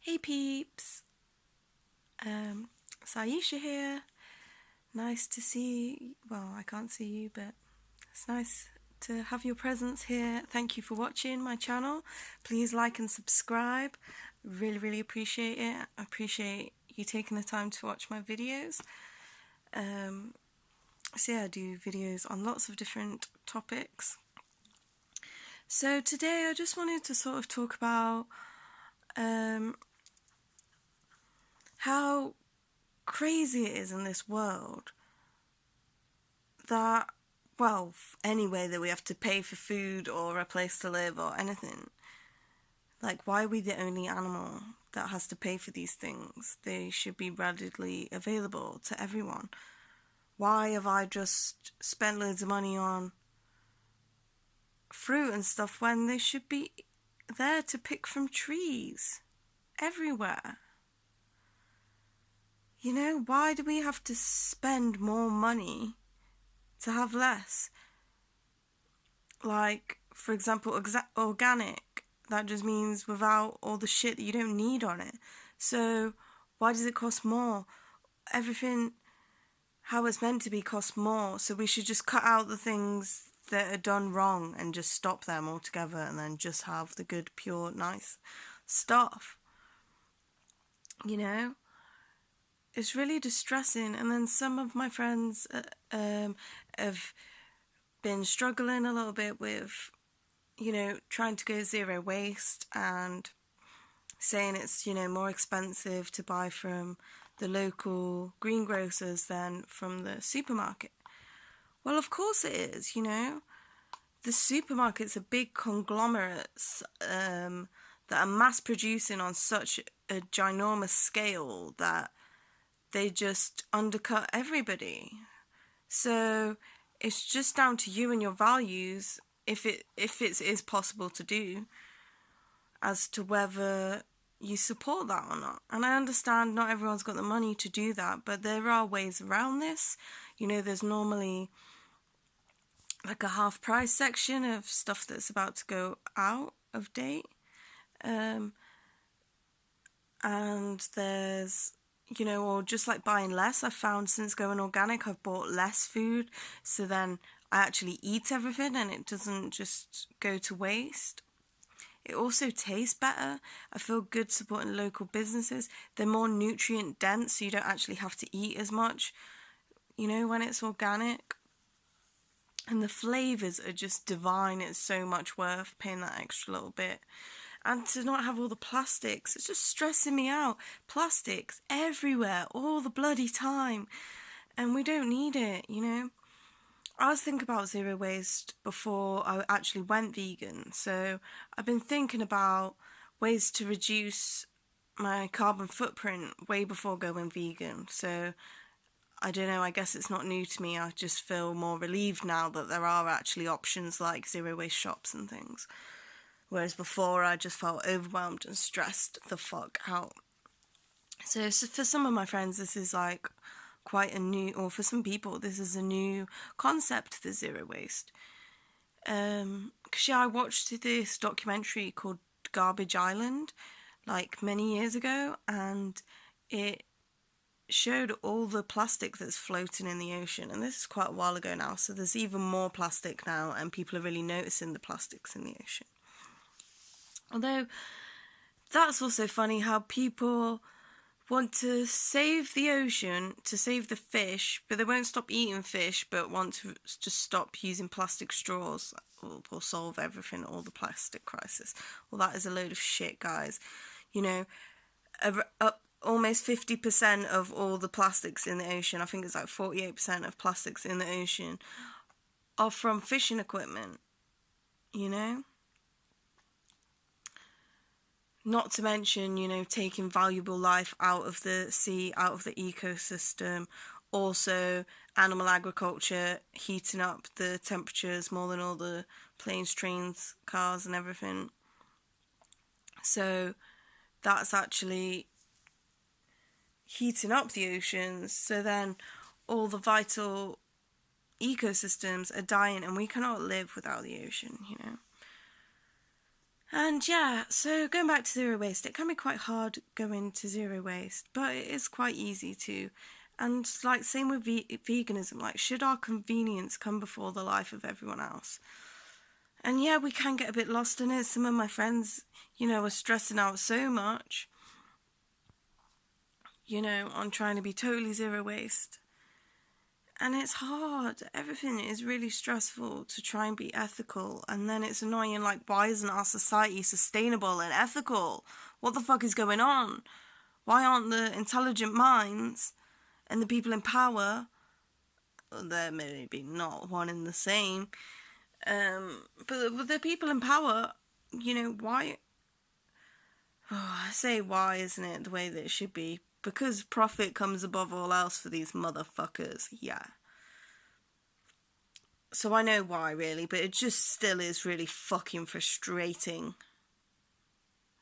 Hey peeps, it's Aisha here. Nice to see, well, I can't see you, but it's nice to have your presence here. Thank you for watching my channel. Please like and subscribe. Really appreciate it. I appreciate you taking the time to watch my videos. So yeah, I do videos on lots of different topics. So today I just wanted to sort of talk about how crazy it is in this world that, well, anyway, that we have to pay for food or a place to live or anything. Like, why are we the only animal that has to pay for these things? They should be readily available to everyone. Why have I just spent loads of money on fruit and stuff when they should be there to pick from trees everywhere? You know, why do we have to spend more money to have less? Like, for example, organic, that just means without all the shit that you don't need on it. So why does it cost more? Everything, how it's meant to be, costs more. So we should just cut out the things that are done wrong and just stop them altogether, and then just have the good, pure, nice stuff. You know? It's really distressing. And then some of my friends have been struggling a little bit with, you know, trying to go zero waste and saying it's, you know, more expensive to buy from the local greengrocers than from the supermarket. Well, of course it is, you know. The supermarkets are big conglomerates that are mass producing on such a ginormous scale that they just undercut everybody. So it's just down to you and your values, if it is possible to do, as to whether you support that or not. And I understand not everyone's got the money to do that, but there are ways around this. You know, there's normally like a half price section of stuff that's about to go out of date. And there's, you know, or just like buying less. I've found since going organic, I've bought less food, so then I actually eat everything and it doesn't just go to waste. It also tastes better. I feel good supporting local businesses. They're more nutrient dense, so you don't actually have to eat as much, you know, when it's organic. And the flavours are just divine. It's so much worth paying that extra little bit. And to not have all the plastics, it's just stressing me out. Plastics everywhere, all the bloody time. And we don't need it, you know. I was thinking about zero waste before I actually went vegan. So I've been thinking about ways to reduce my carbon footprint way before going vegan. So I don't know, I guess it's not new to me. I just feel more relieved now that there are actually options like zero waste shops and things. Whereas before I just felt overwhelmed and stressed the fuck out. So for some of my friends, this is like quite a new, or for some people, this is a new concept, the zero waste. Because I watched this documentary called Garbage Island like many years ago, and it showed all the plastic that's floating in the ocean, and this is quite a while ago now, so there's even more plastic now, and people are really noticing the plastics in the ocean. Although, that's also funny how people want to save the ocean, to save the fish, but they won't stop eating fish, but want to just stop using plastic straws or solve everything, all the plastic crisis. Well, that is a load of shit, guys. You know, almost 50% of all the plastics in the ocean, I think it's like 48% of plastics in the ocean, are from fishing equipment, you know? Not to mention, you know, taking valuable life out of the sea, out of the ecosystem. Also, animal agriculture, heating up the temperatures more than all the planes, trains, cars and everything. So that's actually heating up the oceans. So then all the vital ecosystems are dying, and we cannot live without the ocean, you know. And yeah, so going back to zero waste, it can be quite hard going to zero waste, but it is quite easy to. And like same with veganism, like should our convenience come before the life of everyone else? And yeah, we can get a bit lost in it. Some of my friends, are stressing out so much, on trying to be totally zero waste. And it's hard. Everything is really stressful to try and be ethical. And then it's annoying, like, why isn't our society sustainable and ethical? What the fuck is going on? Why aren't the intelligent minds and the people in power, they're maybe not one and the same, but the people in power, why? Oh, I say why isn't it the way that it should be? Because profit comes above all else for these motherfuckers, yeah. So I know why, really, but it just still is really fucking frustrating.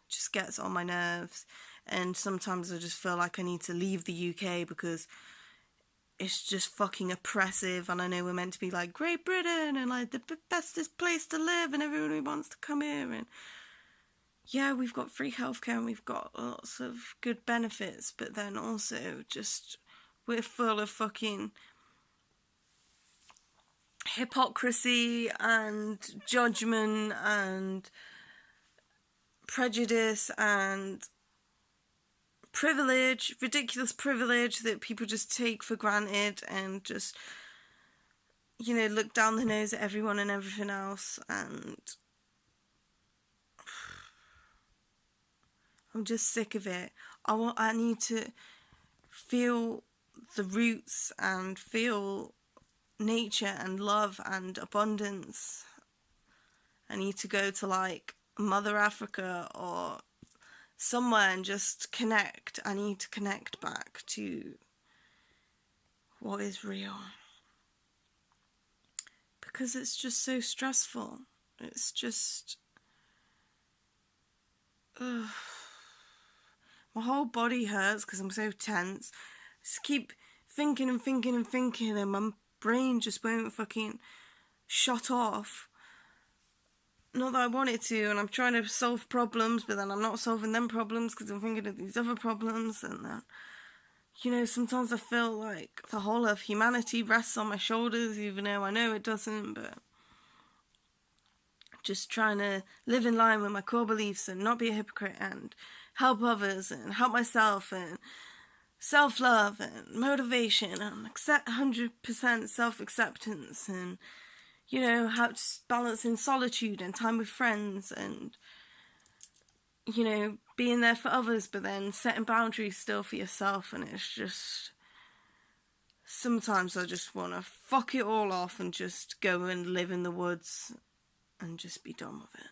It just gets on my nerves. And sometimes I just feel like I need to leave the UK because it's just fucking oppressive. And I know we're meant to be like Great Britain and like the bestest place to live and everybody wants to come here. And yeah, we've got free healthcare and we've got lots of good benefits, but then also just we're full of fucking hypocrisy and judgment and prejudice and privilege, ridiculous privilege that people just take for granted and just, look down the nose at everyone and everything else. And I'm just sick of it. I need to feel the roots and feel nature and love and abundance. I need to go to like Mother Africa or somewhere and just connect. I need to connect back to what is real. Because it's just so stressful. It's just... Ugh. My whole body hurts because I'm so tense. Just keep thinking and thinking and thinking and my brain just won't fucking shut off. Not that I want it to, and I'm trying to solve problems, but then I'm not solving them problems because I'm thinking of these other problems, and then, sometimes I feel like the whole of humanity rests on my shoulders, even though I know it doesn't, but just trying to live in line with my core beliefs and not be a hypocrite and help others and help myself and self-love and motivation and 100% self-acceptance and, how to balance in solitude and time with friends and, being there for others but then setting boundaries still for yourself. And it's just... sometimes I just want to fuck it all off and just go and live in the woods and just be done with it.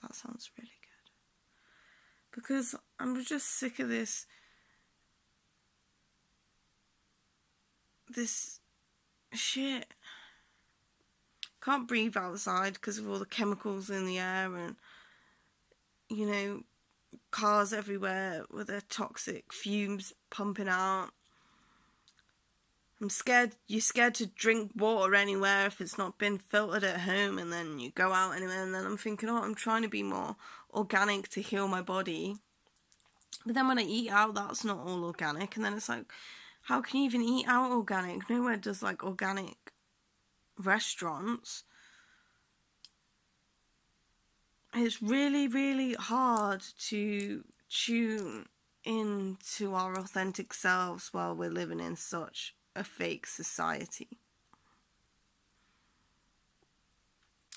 That sounds really good. Because I'm just sick of this shit. Can't breathe outside because of all the chemicals in the air and, cars everywhere with their toxic fumes pumping out. I'm scared. You're scared to drink water anywhere if it's not been filtered at home, and then you go out anywhere, and then I'm thinking, I'm trying to be more organic to heal my body. But then when I eat out, that's not all organic, and then it's like, how can you even eat out organic? Nowhere does like organic restaurants. It's really, really hard to tune into our authentic selves while we're living in such a fake society.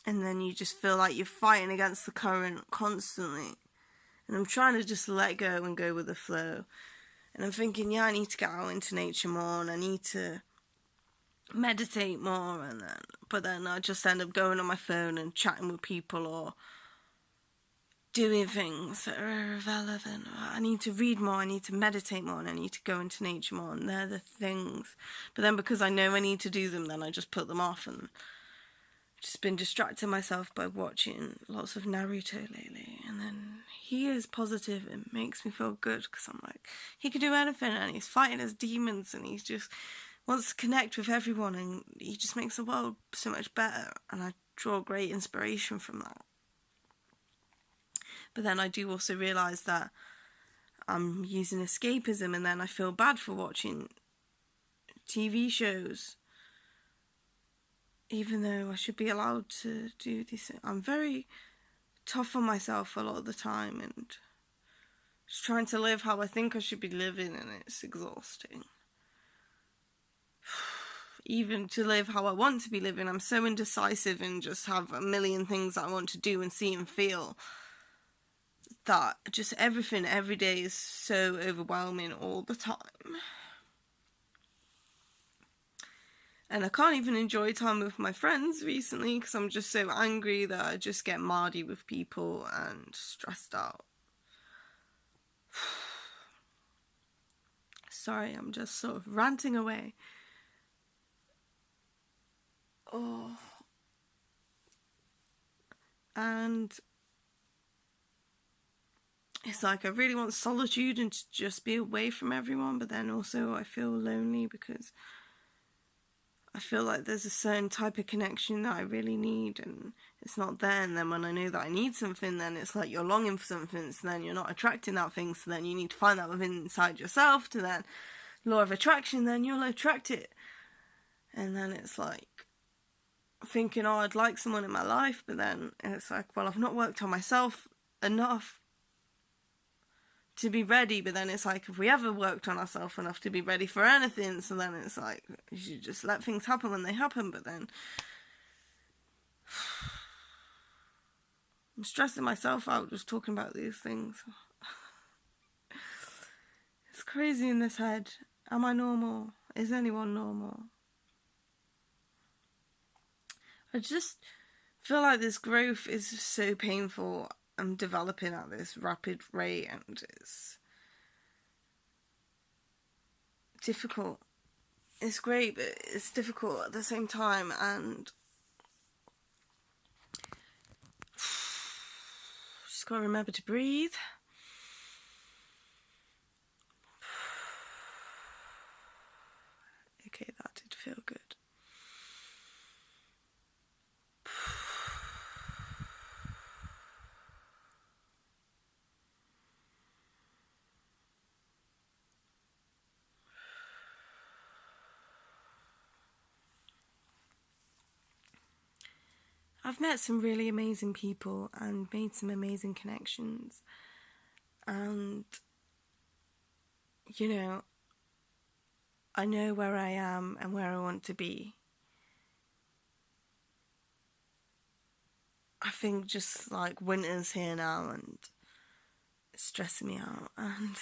And then you just feel like you're fighting against the current constantly. And I'm trying to just let go and go with the flow. And I'm thinking, I need to get out into nature more and I need to meditate more. But then I just end up going on my phone and chatting with people or doing things that are irrelevant. I need to read more, I need to meditate more, and I need to go into nature more, and they're the things. But then because I know I need to do them, then I just put them off, and I've just been distracting myself by watching lots of Naruto lately. And then he is positive, it makes me feel good, because I'm like, he can do anything, and he's fighting his demons, and he just wants to connect with everyone, and he just makes the world so much better. And I draw great inspiration from that. But then I do also realise that I'm using escapism, and then I feel bad for watching TV shows, even though I should be allowed to do this. I'm very tough on myself a lot of the time, and just trying to live how I think I should be living, and it's exhausting. Even to live how I want to be living, I'm so indecisive and just have a million things that I want to do and see and feel, that just everything every day is so overwhelming all the time. And I can't even enjoy time with my friends recently because I'm just so angry that I just get mardy with people and stressed out. Sorry, I'm just sort of ranting away. Oh. And it's like I really want solitude and to just be away from everyone, but then also I feel lonely because I feel like there's a certain type of connection that I really need, and it's not there. And then when I know that I need something, then it's like you're longing for something, so then you're not attracting that thing, so then you need to find that within inside yourself to then law of attraction, then you'll attract it. And then it's like thinking, oh, I'd like someone in my life, but then it's like, well, I've not worked on myself enough to be ready. But then it's like, if we ever worked on ourselves enough to be ready for anything, so then it's like you should just let things happen when they happen. But then I'm stressing myself out just talking about these things. It's crazy in this head. Am I normal? Is anyone normal? I just feel like this growth is so painful. I'm developing at this rapid rate, and it's difficult. It's great, but it's difficult at the same time, and just gotta remember to breathe. Okay, that did feel good. I've met some really amazing people and made some amazing connections, and you know, I know where I am and where I want to be. I think just like winter's here now and it's stressing me out, and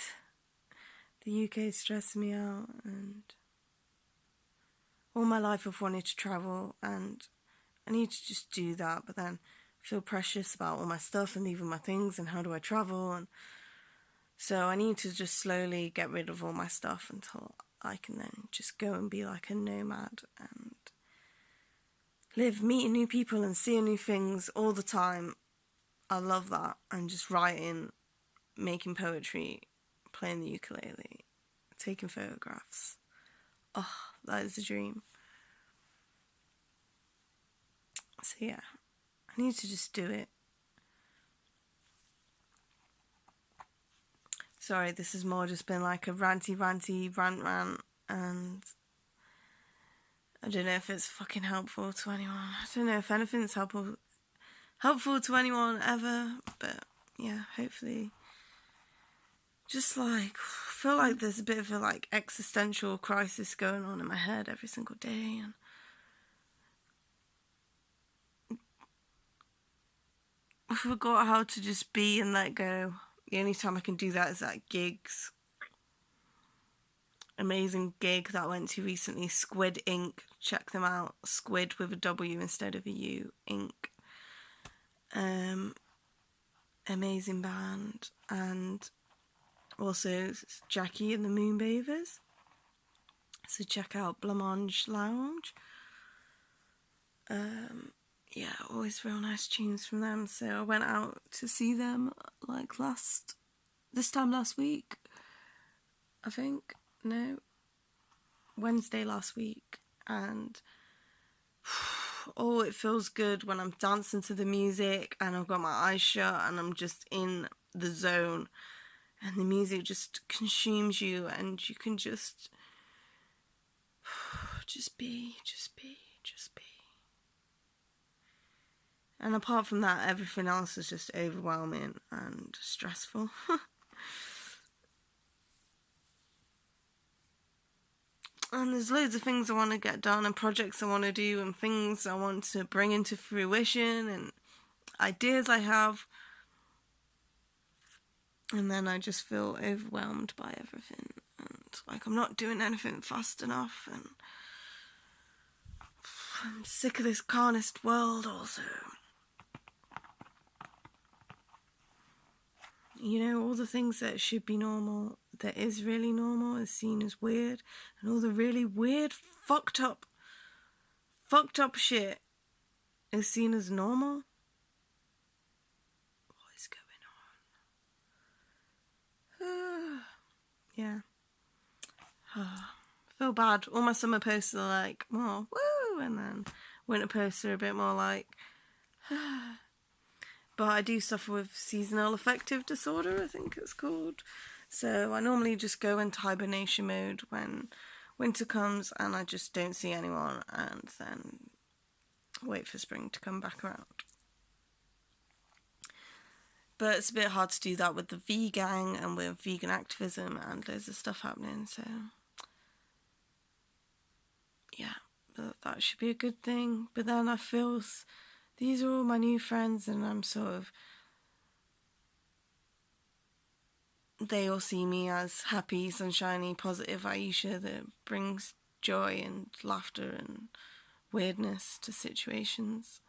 the UK is stressing me out, and all my life I've wanted to travel and I need to just do that, but then I feel precious about all my stuff and leaving my things and how do I travel, and so I need to just slowly get rid of all my stuff until I can then just go and be like a nomad and live meeting new people and seeing new things all the time. I love that. And just writing, making poetry, playing the ukulele, taking photographs. Oh, that is a dream. So yeah, I need to just do it. Sorry, this has more just been like a ranty rant, and I don't know if it's fucking helpful to anyone. I don't know if anything's helpful to anyone ever, but yeah, hopefully. Just like, I feel like there's a bit of a like existential crisis going on in my head every single day, and I forgot how to just be and let go. The only time I can do that is at gigs. Amazing gig that I went to recently, Squid Ink. Check them out. Squid with a W instead of a U. Ink. Amazing band. And also Jackie and the Moonbathers. So check out Blancmange Lounge. Yeah, always real nice tunes from them. So I went out to see them like this time last week, I think. No, Wednesday last week, and oh, it feels good when I'm dancing to the music and I've got my eyes shut and I'm just in the zone and the music just consumes you and you can just be. And apart from that, everything else is just overwhelming and stressful. And there's loads of things I want to get done and projects I want to do and things I want to bring into fruition and ideas I have. And then I just feel overwhelmed by everything. And like I'm not doing anything fast enough. And I'm sick of this carnist world also. You know, all the things that should be normal, that is really normal, is seen as weird. And all the really weird, fucked up shit is seen as normal. What is going on? Yeah. Feel bad. All my summer posts are like, oh, woo, and then winter posts are a bit more like, but I do suffer with seasonal affective disorder, I think it's called. So I normally just go into hibernation mode when winter comes and I just don't see anyone and then wait for spring to come back around. But it's a bit hard to do that with the V-Gang and with vegan activism and loads of stuff happening, so yeah, that should be a good thing. But then I feel these are all my new friends and I'm sort of, they all see me as happy, sunshiny, positive Aisha that brings joy and laughter and weirdness to situations.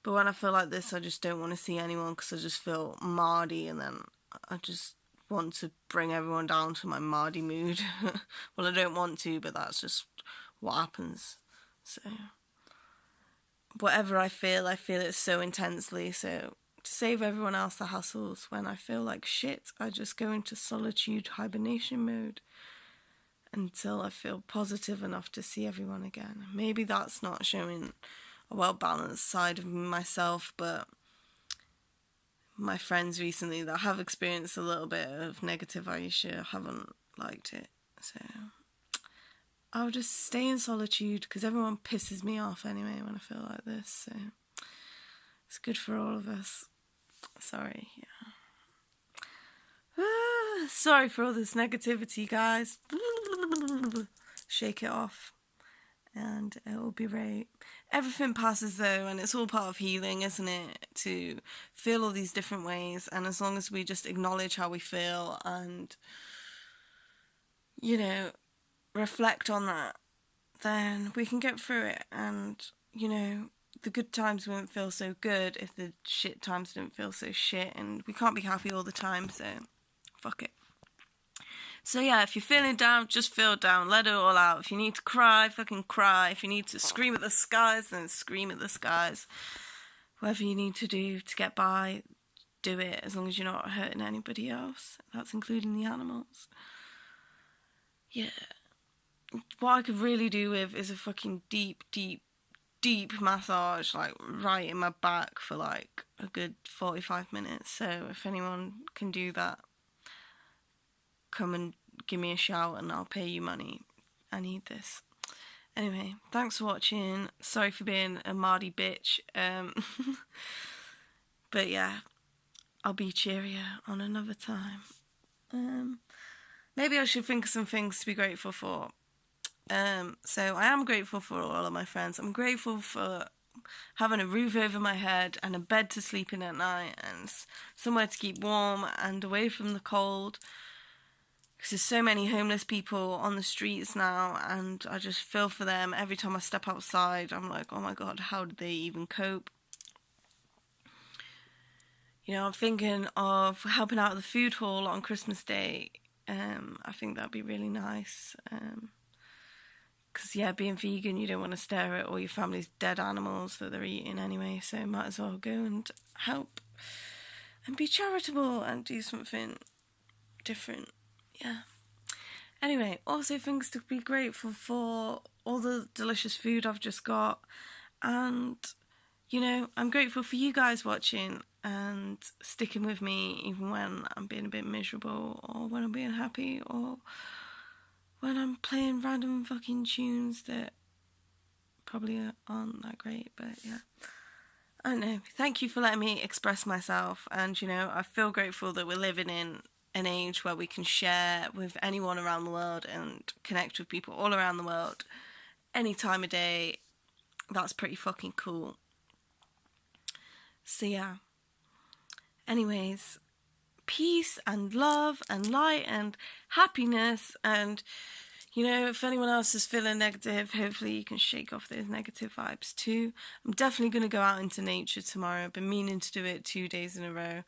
But when I feel like this, I just don't want to see anyone because I just feel mardy and then I just want to bring everyone down to my mardy mood. Well, I don't want to, but that's just what happens. So whatever I feel it so intensely. So to save everyone else the hassles, when I feel like shit, I just go into solitude hibernation mode until I feel positive enough to see everyone again. Maybe that's not showing a well-balanced side of myself, but my friends recently that have experienced a little bit of negative Aisha haven't liked it. So I'll just stay in solitude because everyone pisses me off anyway when I feel like this. So it's good for all of us. Sorry, yeah. Sorry for all this negativity, guys. Shake it off. And it will be right. Everything passes though, and it's all part of healing, isn't it? To feel all these different ways, and as long as we just acknowledge how we feel and, you know, reflect on that, then we can get through it. And, you know, the good times won't feel so good if the shit times don't feel so shit, and we can't be happy all the time, so fuck it. So yeah, if you're feeling down, just feel down. Let it all out. If you need to cry, fucking cry. If you need to scream at the skies, then scream at the skies. Whatever you need to do to get by, do it, as long as you're not hurting anybody else. That's including the animals. Yeah. What I could really do with is a fucking deep massage, like right in my back for like a good 45 minutes. So if anyone can do that, come and give me a shout and I'll pay you money. I need this. Anyway, thanks for watching. Sorry for being a mardy bitch. But yeah, I'll be cheerier on another time. Maybe I should think of some things to be grateful for. So I am grateful for all of my friends. I'm grateful for having a roof over my head and a bed to sleep in at night and somewhere to keep warm and away from the cold. Because there's so many homeless people on the streets now, and I just feel for them every time I step outside. I'm like, oh my god, how did they even cope? You know, I'm thinking of helping out at the food hall on Christmas Day. I think that'd be really nice. Because, yeah, being vegan, you don't want to stare at all your family's dead animals that they're eating anyway, so might as well go and help and be charitable and do something different. Yeah. Anyway, also things to be grateful for, all the delicious food I've just got, And, you know, I'm grateful for you guys watching and sticking with me even when I'm being a bit miserable, or when I'm being happy, or when I'm playing random fucking tunes that probably aren't that great, but yeah. I don't know. Thank you for letting me express myself, and, you know, I feel grateful that we're living in an age where we can share with anyone around the world and connect with people all around the world any time of day. That's pretty fucking cool. So yeah. Anyways, peace and love and light and happiness, and, you know, if anyone else is feeling negative, hopefully you can shake off those negative vibes too. I'm definitely going to go out into nature tomorrow. I've been meaning to do it 2 days in a row.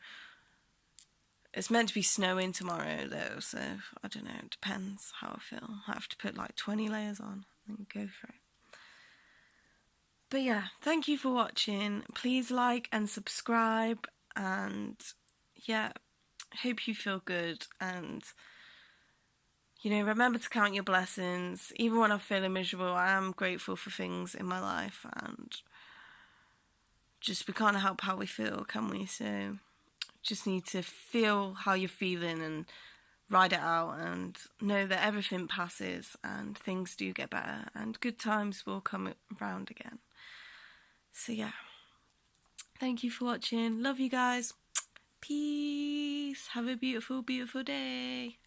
It's meant to be snowing tomorrow though, so I don't know, it depends how I feel. I have to put like 20 layers on and go for it. But yeah, thank you for watching. Please like and subscribe, and yeah, hope you feel good, and, you know, remember to count your blessings. Even when I'm feeling miserable, I am grateful for things in my life, and just we can't help how we feel, can we? So just need to feel how you're feeling and ride it out, and know that everything passes and things do get better and good times will come around again. So yeah, thank you for watching. Love you guys. Peace. Have a beautiful, beautiful day.